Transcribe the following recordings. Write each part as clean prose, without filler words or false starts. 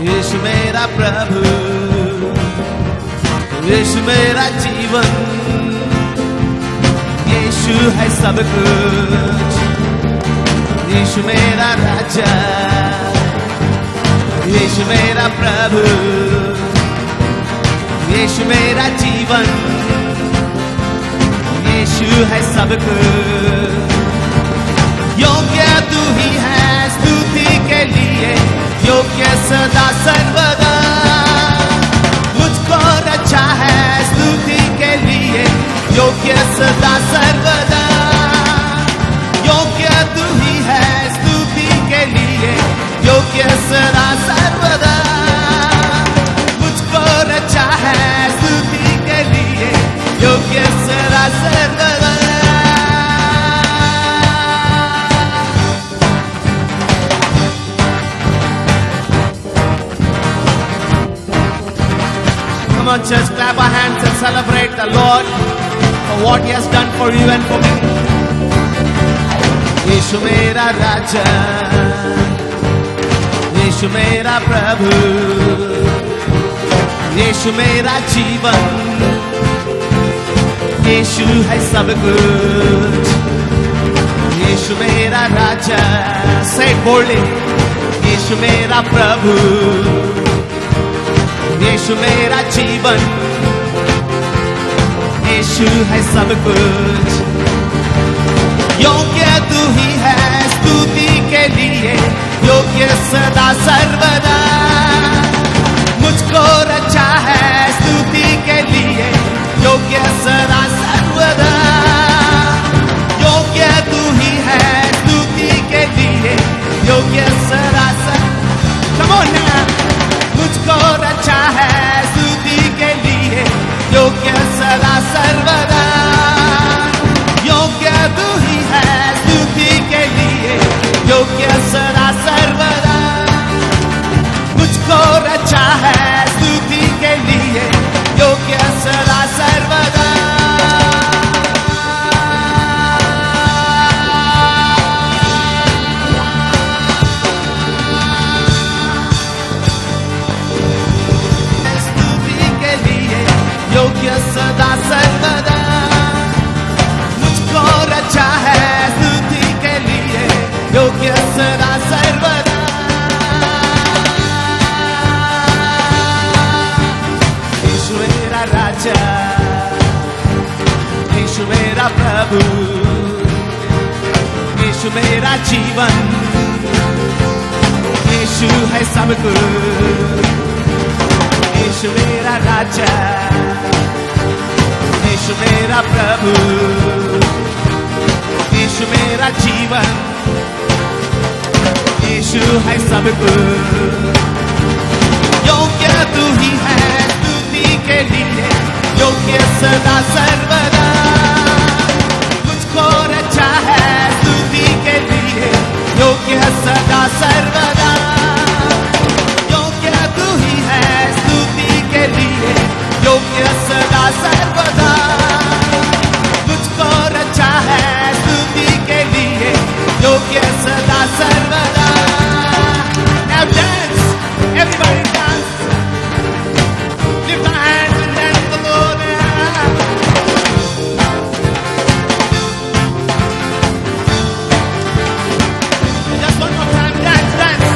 यीशु मेरा प्रभु, यीशु मेरा जीवन, यीशु है सब कुछ। यीशु मेरा राजा, यीशु मेरा प्रभु, यीशु मेरा जीवन, यीशु है सब कुछ। योग्य तू ही है स्तुति के लिए, योग्य सदा सर्वदा। मुझको रचा है स्तुति के लिए, योग्य सदा सर्वदा। योग्य तू ही है स्तुति के लिए, योग्य सदा सर्वदा। मुझको रचा है स्तुति के लिए, योग्य सदा सर्वदा। Come on, church, clap our hands and celebrate the Lord for what He has done for you and for me. यीशु मेरा राजा, यीशु मेरा प्रभु, यीशु मेरा जीवन, यीशु है सब कुछ। यीशु मेरा राजा, say it boldly, यीशु मेरा प्रभु, यीशु मेरा जीवन, यीशु है सब कुछ। योग्य तू ही है स्तुति के लिए, योग्य सदा सर्वदा। मुझको रचा है स्तुति के लिए, योग्य सदा सर्वदा। योग्य तू ही है स्तुति के लिए, योग्य सदा सर्वदा। Come on now. मुझको रचा है स्तुति के लिए, योग्य सदा सर्वदा। योग्य तू ही है स्तुति के लिए, योग्य सदा सर्वदा। मुझको रचा है स्तुति के लिए, योग्य सदा सर्वदा। योग्य सदा सर्वदा। मुझको रचा है स्तुति के लिए, योग्य सदा सर्वदा। यीशु मेरा राजा, यीशु मेरा प्रभु, यीशु मेरा जीवन, यीशु है सब कुछ। यीशु मेरा राजा, यीशु मेरा प्रभु, यीशु मेरा जीवन, यीशु है सब कुछ। योग्य तू ही है स्तुति के लिए, योग्य सदा सर्वदा। मुझको रचा है स्तुति के लिए, योग्य सदा सर्वदा। योग्य तू ही है स्तुति के लिए, योग्य सदा सर्वदा। मुझको रचा है स्तुति के लिए, योग्य सदा सर्वदा। Now dance, everybody dance. Lift our hands and dance the Lord. Just one more time, dance, dance.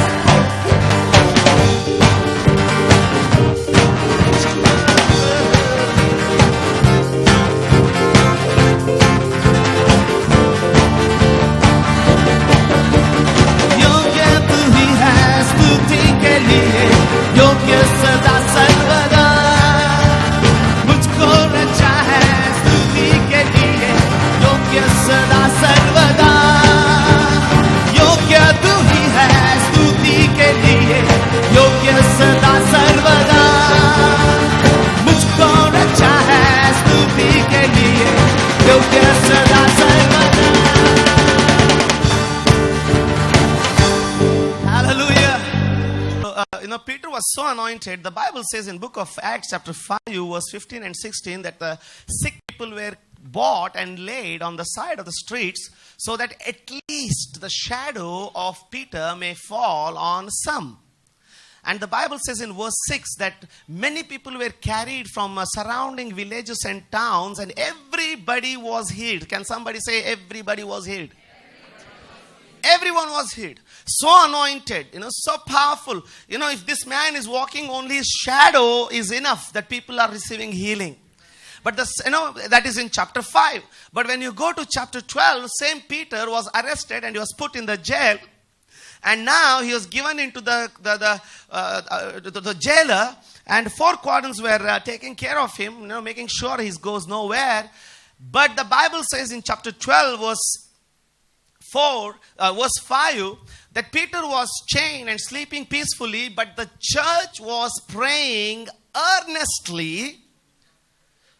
Peter was so anointed. The Bible says in book of Acts chapter 5 verse 15 and 16 that the sick people were bought and laid on the side of the streets so that at least the shadow of Peter may fall on some. And the Bible says in verse 6 that many people were carried from surrounding villages and towns, and everybody was healed. Can somebody say everybody was healed? Everyone was healed. So anointed, so powerful. If this man is walking, only his shadow is enough that people are receiving healing. But that is in chapter 5. But when you go to chapter 12, same Peter was arrested and he was put in the jail. And now he was given into the jailer, and 4 quadrants were taking care of him, making sure he goes nowhere. But the Bible says in chapter 12, verse 5, that Peter was chained and sleeping peacefully, but the church was praying earnestly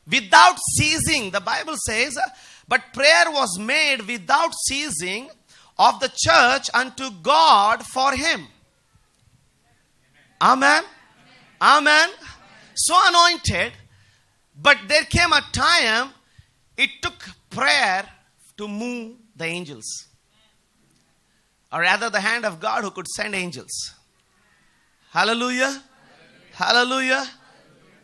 without ceasing. The Bible says, but prayer was made without ceasing of the church unto God for him. Amen. Amen. So anointed, but there came a time it took prayer to move the angels. Or rather the hand of God who could send angels. Hallelujah. Hallelujah.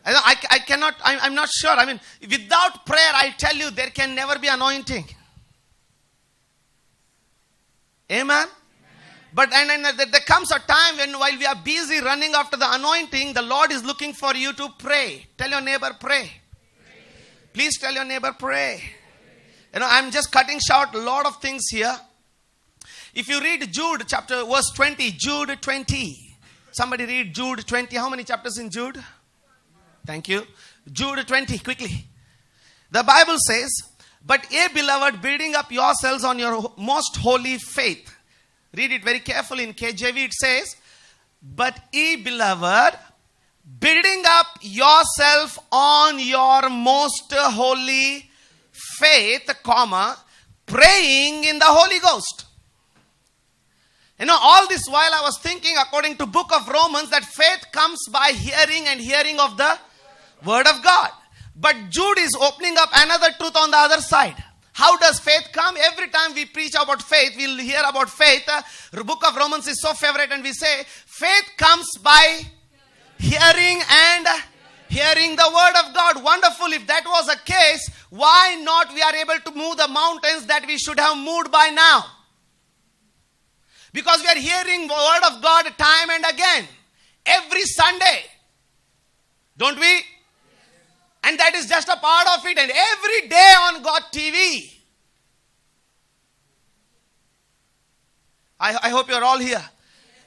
I'm not sure. Without prayer, I tell you, there can never be anointing. Amen. But and there comes a time when while we are busy running after the anointing, the Lord is looking for you to pray. Tell your neighbor, pray. Please tell your neighbor, pray. I'm just cutting short a lot of things here. If you read Jude verse 20, Jude 20. Somebody read Jude 20. How many chapters in Jude? Thank you. Jude 20, quickly. The Bible says, but ye beloved, building up yourselves on your most holy faith. Read it very carefully in KJV. It says, but ye beloved, building up yourself on your most holy faith, praying in the Holy Ghost. All this while I was thinking, according to book of Romans, that faith comes by hearing, and hearing of the word of God. But Jude is opening up another truth on the other side. How does faith come? Every time we preach about faith, we'll hear about faith. The book of Romans is so favorite, and we say, faith comes by hearing, and hearing the word of God. Wonderful. If that was the case, why not we are able to move the mountains that we should have moved by now? Because we are hearing the word of God time and again. Every Sunday. Don't we? And that is just a part of it. And every day on God TV. I hope you are all here.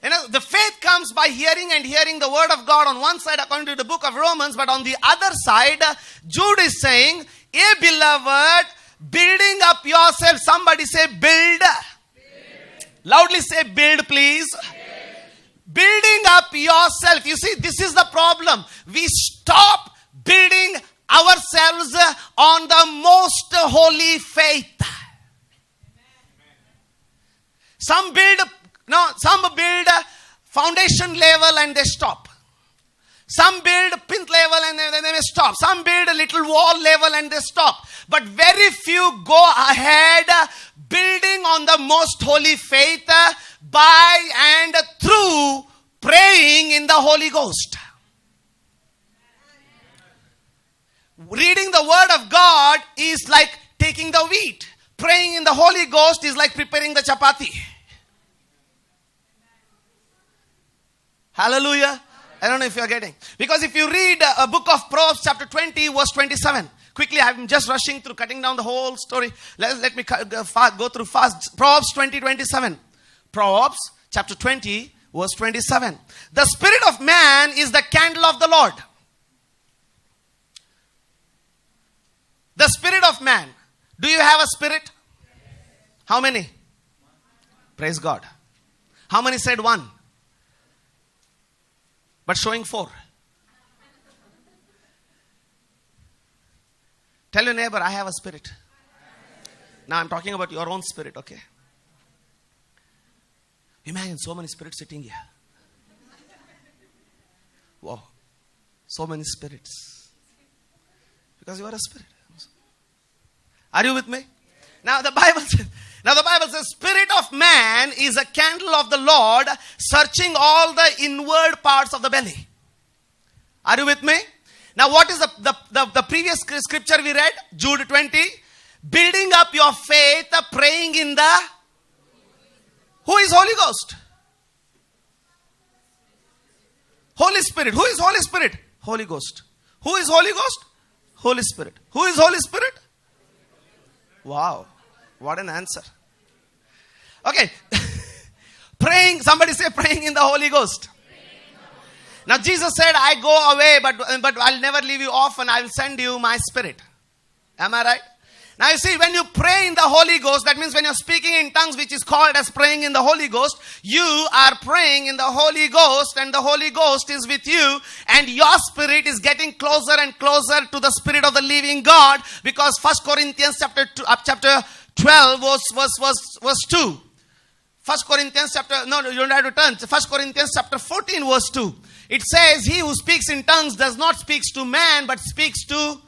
The faith comes by hearing, and hearing the word of God on one side according to the book of Romans. But on the other side, Jude is saying, ye beloved, building up yourself. Somebody say build. Loudly say build, please. Building up yourself. You see, this is the problem. We stop building ourselves on the most holy faith. Some build foundation level and they stop. Some build plinth level and they stop. Some build a little wall level and they stop. But very few go ahead building on the most holy faith by and through praying in the Holy Ghost. Reading the word of God is like taking the wheat. Praying in the Holy Ghost is like preparing the chapati. Hallelujah. I don't know if you are getting. Because if you read a book of Proverbs chapter 20 verse 27. Quickly, I'm just rushing through, cutting down the whole story. Let me go through fast. Proverbs 20:27. Proverbs chapter 20 verse 27. The spirit of man is the candle of the Lord. The spirit of man. Do you have a spirit? How many? Praise God. How many said one? But showing 4. Tell your neighbor, I have a spirit. Now I'm talking about your own spirit, okay? Imagine so many spirits sitting here. Wow. So many spirits. Because you are a spirit. Are you with me? Now the Bible says, Now the Bible says, Spirit of man is a candle of the Lord, searching all the inward parts of the belly. Are you with me? Now what is the previous scripture we read? Jude 20. Building up your faith, praying in the... Who is Holy Ghost? Holy Spirit. Who is Holy Spirit? Holy Ghost. Who is Holy Ghost? Holy Spirit. Who is Holy Spirit? Wow. What an answer. Okay. Praying. Somebody say praying in the Holy Ghost. Now Jesus said, I go away, but I'll never leave you orphan. I will send you my Spirit. Am I right? Now you see, when you pray in the Holy Ghost, that means when you're speaking in tongues, which is called as praying in the Holy Ghost, you are praying in the Holy Ghost, and the Holy Ghost is with you, and your spirit is getting closer and closer to the Spirit of the living God, because 1 Corinthians chapter 12 verse 2. 1 Corinthians chapter, no, you don't have to turn. 1 Corinthians chapter 14 verse 2. It says, he who speaks in tongues does not speak to man, but speaks to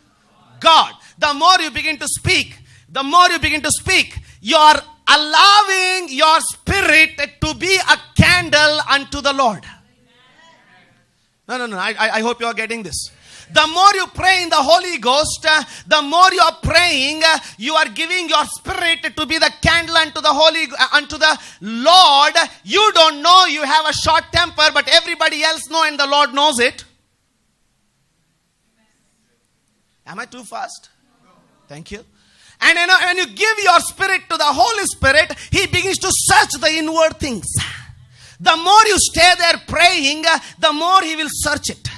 God. The more you begin to speak, you are allowing your spirit to be a candle unto the Lord. No. I hope you are getting this. The more you pray in the Holy Ghost, the more you are praying, you are giving your spirit to be the candle unto the Lord. You don't know you have a short temper, but everybody else know, and the Lord knows it. Am I too fast? Thank you. And when you give your spirit to the Holy Spirit, He begins to search the inward things. The more you stay there praying, the more He will search it.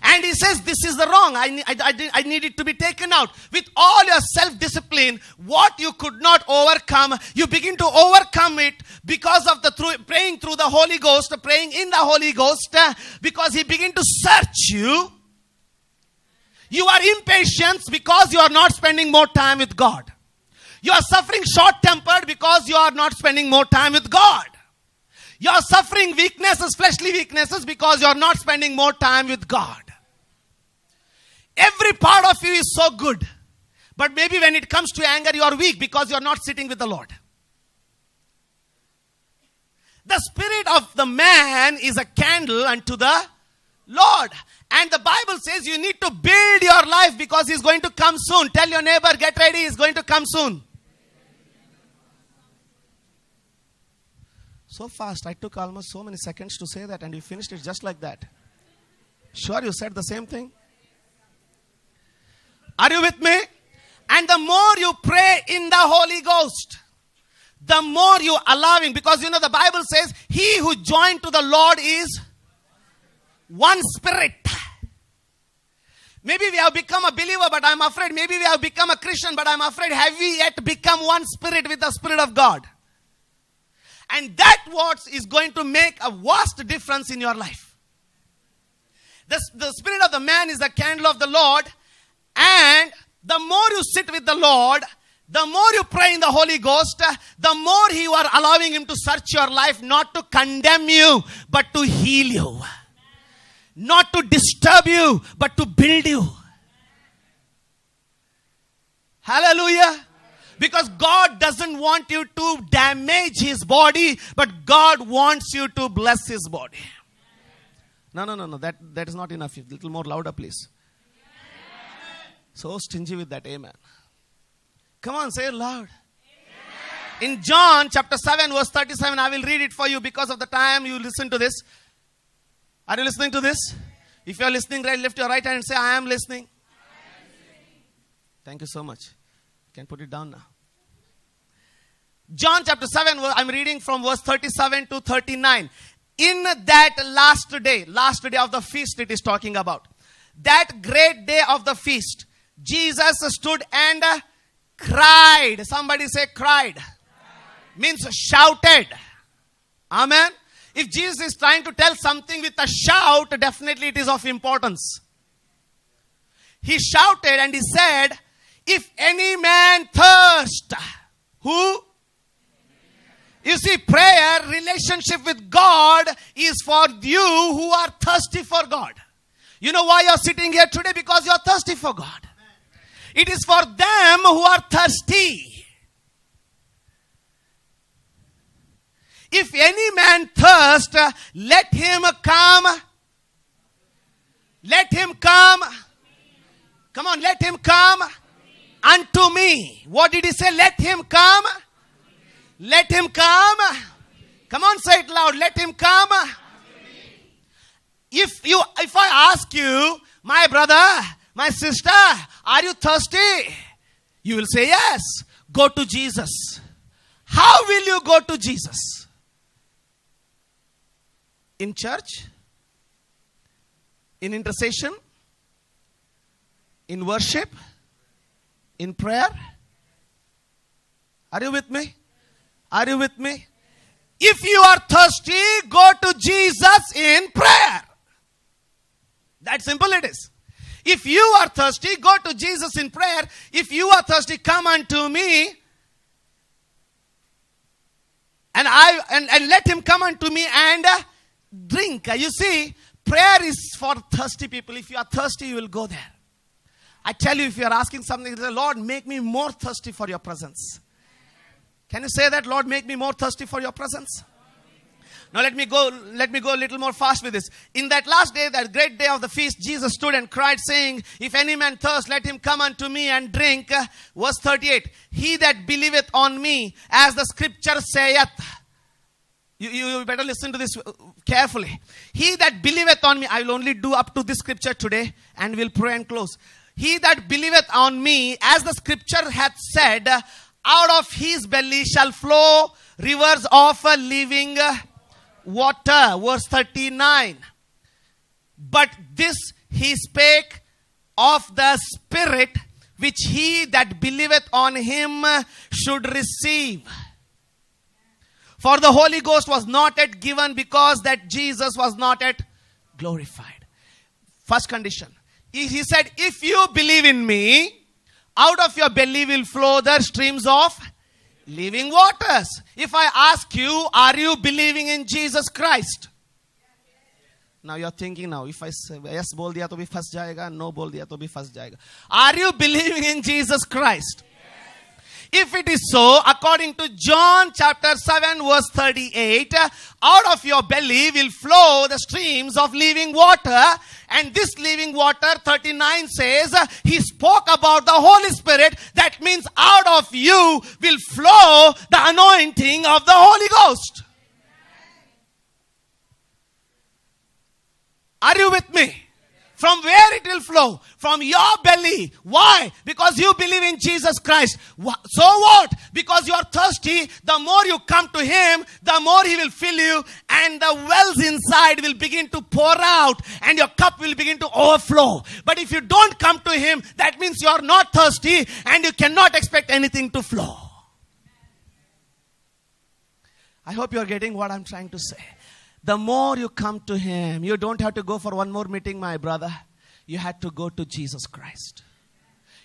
And He says, this is the wrong. I need it to be taken out. With all your self-discipline, what you could not overcome, you begin to overcome it because of praying through the Holy Ghost, praying in the Holy Ghost, because He begin to search you. You are impatient because you are not spending more time with God. You are suffering short-tempered because you are not spending more time with God. You are suffering weaknesses, fleshly weaknesses, because you are not spending more time with God. Every part of you is so good. But maybe when it comes to anger, you are weak because you are not sitting with the Lord. The spirit of the man is a candle unto the Lord. And the Bible says you need to build your life because He's going to come soon. Tell your neighbor, get ready, He's going to come soon. So fast, I took almost so many seconds to say that, and you finished it just like that. Sure, you said the same thing? Are you with me? And the more you pray in the Holy Ghost, the more you allowing, because the Bible says, he who joined to the Lord is one spirit. Maybe we have become a believer, but I'm afraid. Maybe we have become a Christian, but I'm afraid. Have we yet become one spirit with the Spirit of God? And that what is going to make a vast difference in your life. The spirit of the man is the candle of the Lord. And the more you sit with the Lord, the more you pray in the Holy Ghost, the more you are allowing Him to search your life, not to condemn you, but to heal you. Not to disturb you, but to build you. Hallelujah. Because God doesn't want you to damage His body, but God wants you to bless His body. No. That is not enough. A little more louder, please. So stingy with that. Amen. Come on, say it loud. Amen. In John chapter 7 verse 37, I will read it for you because of the time you listen to this. Are you listening to this? If you are listening, lift your right hand and say, I am listening. Thank you so much. You can put it down now. John chapter 7, I'm reading from verse 37 to 39. In that last day of the feast it is talking about. That great day of the feast, Jesus stood and cried. Somebody say cried. Means shouted. Amen. If Jesus is trying to tell something with a shout, definitely it is of importance. He shouted and he said, if any man thirst, who? You see, prayer, relationship with God is for you who are thirsty for God. You know why you are sitting here today? Because you are thirsty for God. It is for them who are thirsty. If any man thirst, let him come. Let him come. Come on, let him come unto me. What did he say? Let him come. Let him come. Come on, say it loud. Let him come. If I ask you, my brother, my sister, are you thirsty? You will say yes. Go to Jesus. How will you go to Jesus? In church? In intercession? In worship? In prayer? Are you with me? Are you with me? If you are thirsty, go to Jesus in prayer. That simple it is. If you are thirsty, go to Jesus in prayer. If you are thirsty, come unto me. And let him come unto me and drink. You see, prayer is for thirsty people. If you are thirsty, you will go there. I tell you, if you are asking something, Lord, make me more thirsty for your presence. Can you say that? Lord, make me more thirsty for your presence. Now let me go a little more fast with this. In that last day, that great day of the feast, Jesus stood and cried, saying, if any man thirst, let him come unto me and drink. Verse 38. He that believeth on me, as the scripture saith. You better listen to this carefully. He that believeth on me, I will only do up to this scripture today and we'll pray and close. He that believeth on me, as the scripture hath said, out of his belly shall flow rivers of living water. Verse 39. But this he spake of the Spirit, which he that believeth on him should receive. For the Holy Ghost was not yet given, because that Jesus was not yet glorified. First condition. He said, if you believe in me, out of your belly will flow the streams of living waters. If I ask you, are you believing in Jesus Christ? Now you're thinking now, if I say yes bol diya to bhi fas jayega, no bol diya to bhi fas jayega. Are you believing in Jesus Christ? If it is so, according to John chapter 7 verse 38, out of your belly will flow the streams of living water. And this living water, 39 says, he spoke about the Holy Spirit. That means out of you will flow the anointing of the Holy Ghost. Are you with me? From where it will flow? From your belly. Why? Because you believe in Jesus Christ. So what? Because you are thirsty. The more you come to him, the more he will fill you. And the wells inside will begin to pour out. And your cup will begin to overflow. But if you don't come to him, that means you are not thirsty. And you cannot expect anything to flow. I hope you are getting what I'm trying to say. The more you come to him, you don't have to go for one more meeting, my brother. You had to go to Jesus Christ.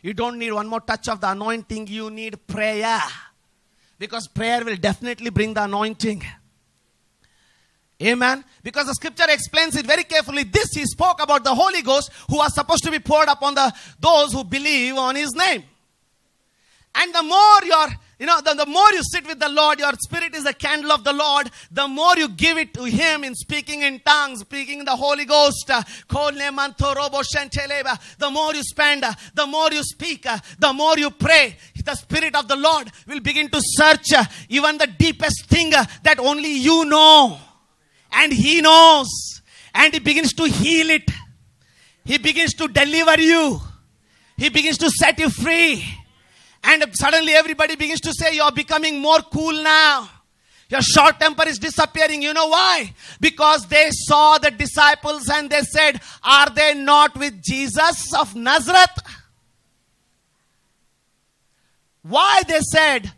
You don't need one more touch of the anointing. You need prayer. Because prayer will definitely bring the anointing. Amen. Because the scripture explains it very carefully. This he spoke about the Holy Ghost, who was supposed to be poured upon those who believe on his name. And the more the more you sit with the Lord, your spirit is the candle of the Lord. The more you give it to him in speaking in tongues, speaking in the Holy Ghost. The more you spend, the more you speak, the more you pray. The Spirit of the Lord will begin to search even the deepest thing that only you know. And he knows. And he begins to heal it. He begins to deliver you. He begins to set you free. And suddenly everybody begins to say, you're becoming more cool now. Your short temper is disappearing. You know why? Because they saw the disciples and they said, are they not with Jesus of Nazareth? Why they said,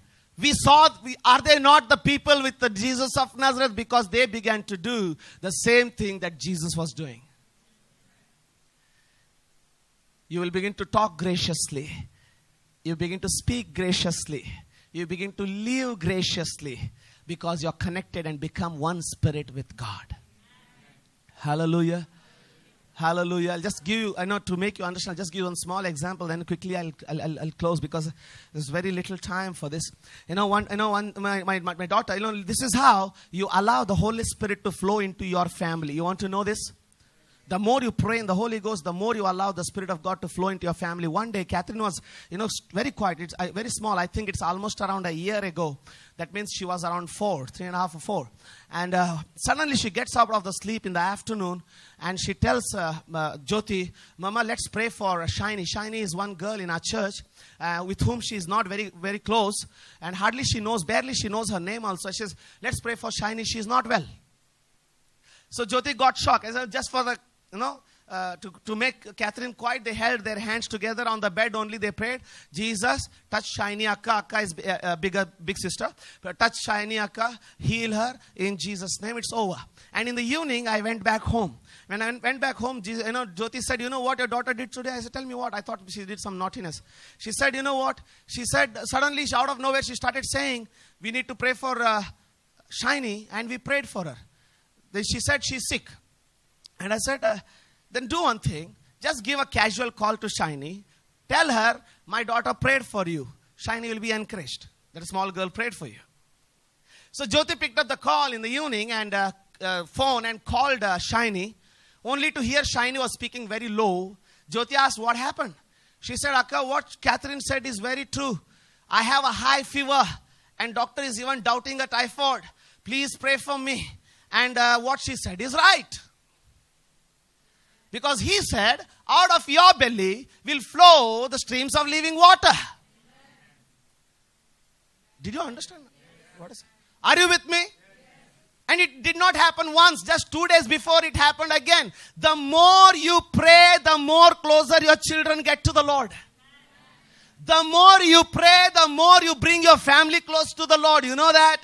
are they not the people with the Jesus of Nazareth? Because they began to do the same thing that Jesus was doing. You will begin to talk graciously. You begin to speak graciously. You begin to live graciously because you're connected and become one spirit with God. Hallelujah. Hallelujah. I'll just give you, I know, to make you understand, I'll just give you one small example, then quickly I'll close because there's very little time for this. My daughter, this is how you allow the Holy Spirit to flow into your family. You want to know this? The more you pray in the Holy Ghost, the more you allow the Spirit of God to flow into your family. One day, Catherine was, very quiet. It's very small. I think it's almost around a year ago. That means she was around 3.5 or 4. And suddenly she gets out of the sleep in the afternoon and she tells Jyoti, Mama, let's pray for Shiny. Shiny is one girl in our church with whom she is not very, very close. And barely she knows her name also. She says, let's pray for Shiny. She's not well. So Jyoti got shocked. I said, just for the to make Catherine quiet, they held their hands together on the bed only. They prayed, Jesus, touch Shiny Akka. Akka is big sister. Touch Shiny Akka, heal her in Jesus' name. It's over. And in the evening, I went back home. When I went back home, Jyoti said, you know what your daughter did today? I said, tell me what. I thought she did some naughtiness. She said, you know what? She said, suddenly, out of nowhere, she started saying, we need to pray for Shiny. And we prayed for her. Then she said, she's sick. And I said, then do one thing. Just give a casual call to Shiny. Tell her, my daughter prayed for you. Shiny will be encouraged. That small girl prayed for you. So Jyoti picked up the call in the evening and phone and called Shiny. Only to hear Shiny was speaking very low. Jyoti asked, what happened? She said, Akka, what Catherine said is very true. I have a high fever and doctor is even doubting a typhoid. Please pray for me. And what she said is right. Because he said, out of your belly will flow the streams of living water. Did you understand? What is it? Are you with me? And it did not happen once. Just 2 days before it happened again. The more you pray, the more closer your children get to the Lord. The more you pray, the more you bring your family close to the Lord. You know that?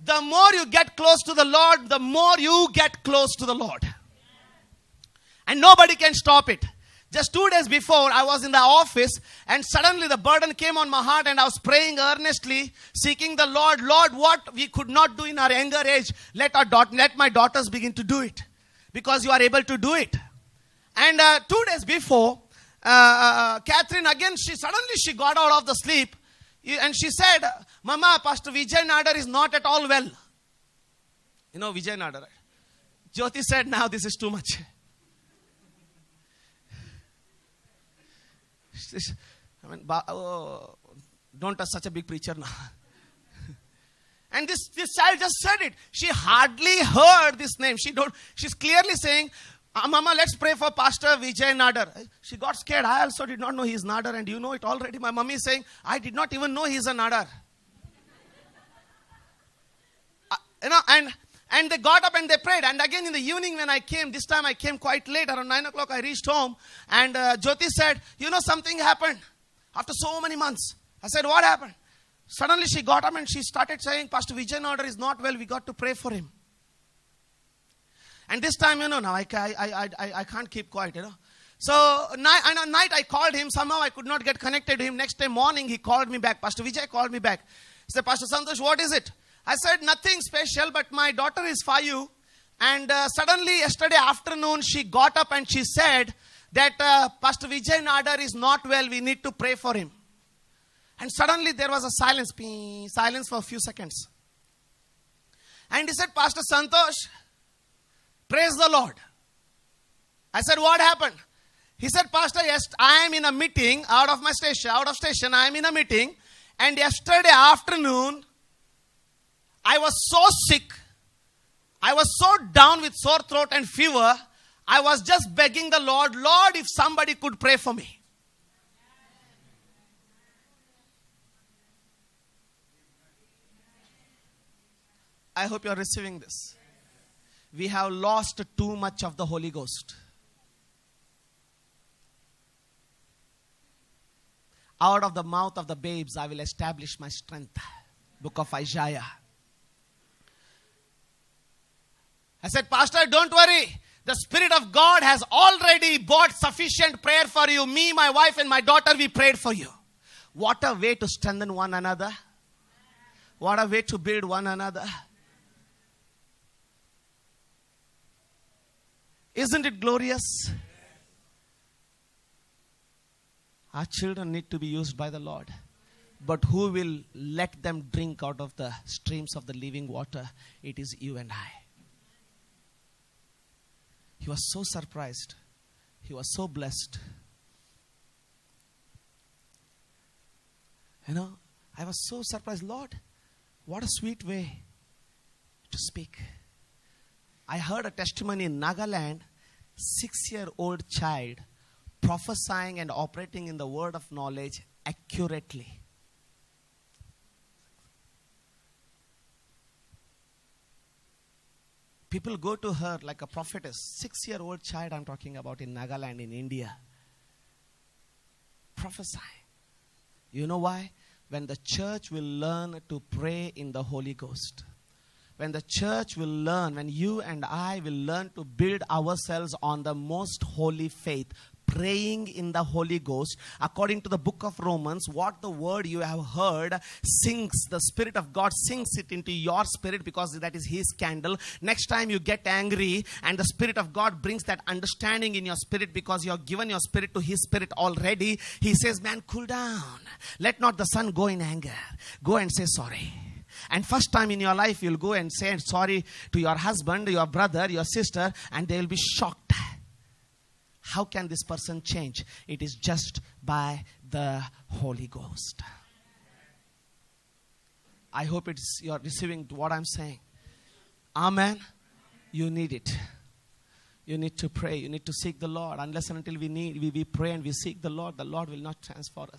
The more you get close to the Lord, the more you get close to the Lord. And nobody can stop it. Just 2 days before, I was in the office and suddenly the burden came on my heart and I was praying earnestly, seeking the Lord. Lord, what we could not do in our younger age, let my daughters begin to do it. Because you are able to do it. And 2 days before, Catherine again, she got out of the sleep. And she said, Mama, Pastor Vijay Nadar is not at all well. You know Vijay Nadar, right? Jyoti said, now this is too much. Don't touch such a big preacher now. And this child just said it. She hardly heard this name. She's clearly saying, Mama, let's pray for Pastor Vijay Nadar. She got scared. I also did not know he's Nadar, and you know it already. My mommy is saying, I did not even know he's a Nadar. And they got up and they prayed. And again in the evening when I came, this time I came quite late, around 9 o'clock I reached home. And Jyoti said, something happened after so many months. I said, what happened? Suddenly she got up and she started saying, Pastor Vijay Nadar is not well. We got to pray for him. And this time, now I can't keep quiet, So night I called him. Somehow I could not get connected to him. Next day morning he called me back. Pastor Vijay called me back. He said, Pastor Santosh, what is it? I said, nothing special, but my daughter is 5. And suddenly yesterday afternoon she got up and she said that Pastor Vijay Nadar is not well. We need to pray for him. And suddenly there was a silence for a few seconds. And he said, Pastor Santosh, praise the Lord. I said, what happened? He said, Pastor, yes, I am in a meeting out of station. I am in a meeting. And yesterday afternoon, I was so sick. I was so down with sore throat and fever. I was just begging the Lord, if somebody could pray for me. I hope you are receiving this. We have lost too much of the Holy Ghost. Out of the mouth of the babes I will establish my strength. Book of Isaiah. I said, Pastor, don't worry. The Spirit of God has already bought sufficient prayer for you. Me, my wife and my daughter, we prayed for you. What a way to strengthen one another. What a way to build one another. Isn't it glorious? Our children need to be used by the Lord. But who will let them drink out of the streams of the living water? It is you and I. He was so surprised. He was so blessed. I was so surprised. Lord, what a sweet way to speak. I heard a testimony in Nagaland, 6-year-old child prophesying and operating in the word of knowledge accurately. People go to her like a prophetess. 6-year-old child I'm talking about in Nagaland in India. Prophesying. You know why? When the church will learn to pray in the Holy Ghost. When the church will learn, when you and I will learn to build ourselves on the most holy faith, praying in the Holy Ghost, according to the book of Romans, what the word you have heard sinks, the Spirit of God sinks it into your spirit because that is His candle. Next time you get angry and the Spirit of God brings that understanding in your spirit because you have given your spirit to His Spirit already, He says, man, cool down. Let not the sun go in anger. Go and say sorry. And first time in your life, you'll go and say sorry to your husband, your brother, your sister, and they will be shocked. How can this person change? It is just by the Holy Ghost. I hope you are receiving what I'm saying. Amen. You need it. You need to pray. You need to seek the Lord. Unless and until we pray and we seek the Lord will not transform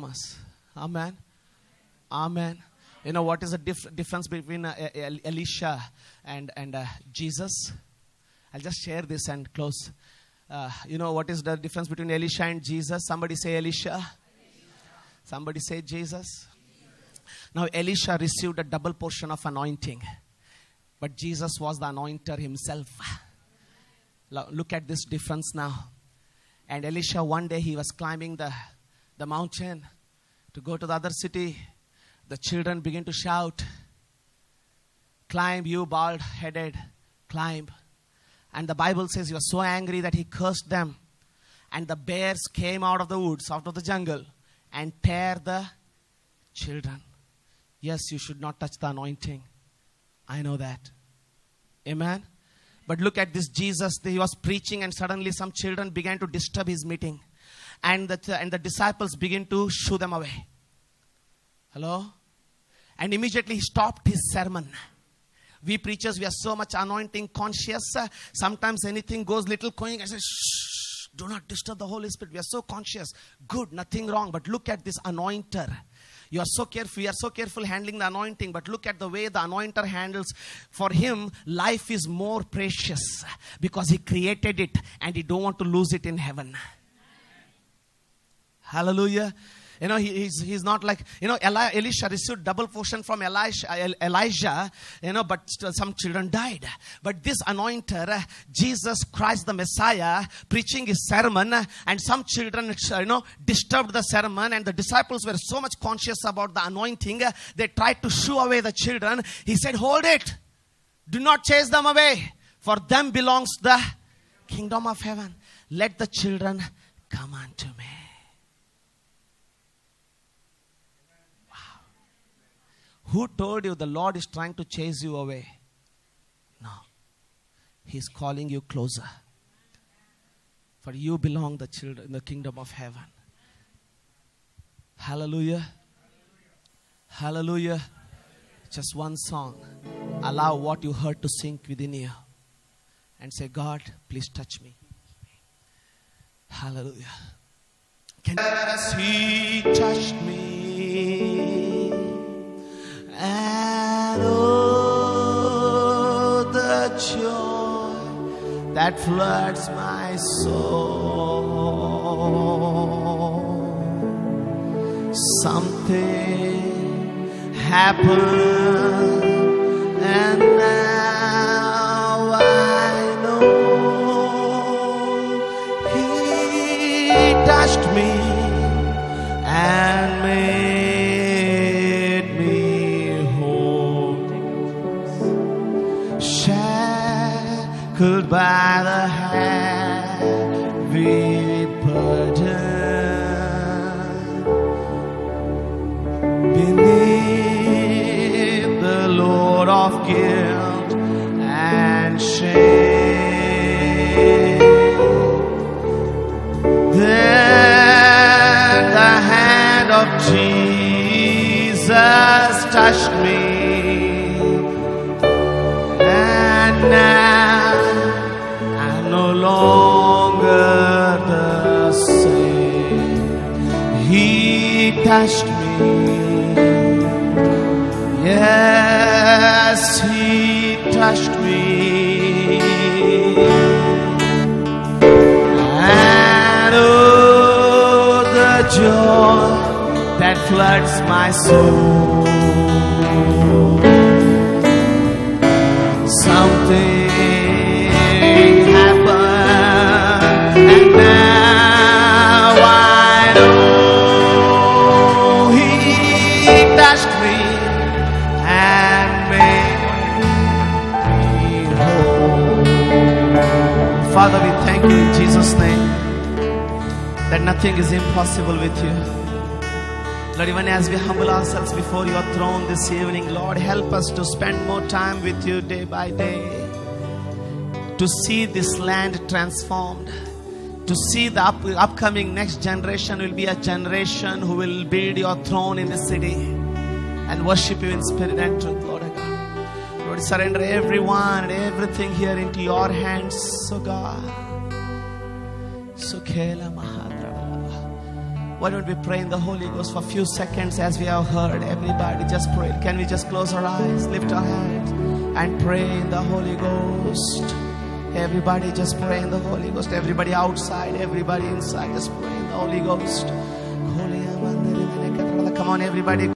us. Amen. Amen. You know what is the difference between Elisha and Jesus? I'll just share this and close. You know what is the difference between Elisha and Jesus? Somebody say Elisha. Somebody say Jesus. Now Elisha received a double portion of anointing. But Jesus was the anointer himself. Look at this difference now. And Elisha, one day he was climbing the mountain to go to the other city. The children begin to shout, "Climb, you bald-headed, climb." And the Bible says he was so angry that he cursed them. And the bears came out of the woods, out of the jungle, and tear the children. Yes, you should not touch the anointing. I know that. Amen. But look at this Jesus. He was preaching and suddenly some children began to disturb his meeting. And the disciples began to shoo them away. Hello? And immediately he stopped his sermon. We preachers, we are so much anointing conscious. Sometimes anything goes little going, I say, shh, do not disturb the Holy Spirit. We are so conscious. Good, nothing wrong. But look at this anointer. You are so careful. We are so careful handling the anointing. But look at the way the anointer handles. For him, life is more precious because he created it and he don't want to lose it in heaven. Hallelujah. You know, he's not like, Elisha received double portion from Elijah, but some children died. But this anointer, Jesus Christ the Messiah, preaching his sermon, and some children, disturbed the sermon, and the disciples were so much conscious about the anointing, they tried to shoo away the children. He said, hold it. Do not chase them away. For them belongs the kingdom of heaven. Let the children come unto me. Who told you the Lord is trying to chase you away? No. He's calling you closer. For you belong the children in the kingdom of heaven. Hallelujah. Hallelujah. Just one song. Allow what you heard to sink within you. And say, God, please touch me. Hallelujah. As he touched me. And oh, the joy that floods my soul. Something happened, and now I know he touched me and made shackles Filled by the heavy burden, beneath the load of guilt and shame, then the hand of Jesus touched me, and now I'm no longer the same. He touched me, yes, He touched me, and oh, the joy that floods my soul. Something happened, and now I know He touched me and made me whole. Father, we thank you in Jesus' name that nothing is impossible with you. Lord, even as we humble ourselves before your throne this evening, Lord, help us to spend more time with you day by day, to see this land transformed, to see the upcoming next generation will be a generation who will build your throne in the city and worship you in spirit and truth, Lord God. Lord, surrender everyone and everything here into your hands, so God. Sukhela Mahadra. Why don't we pray in the Holy Ghost for a few seconds as we have heard? Everybody just pray. Can we just close our eyes, lift our hands and pray in the Holy Ghost? Everybody just pray in the Holy Ghost. Everybody outside, everybody inside, just pray in the Holy Ghost. Come on, everybody.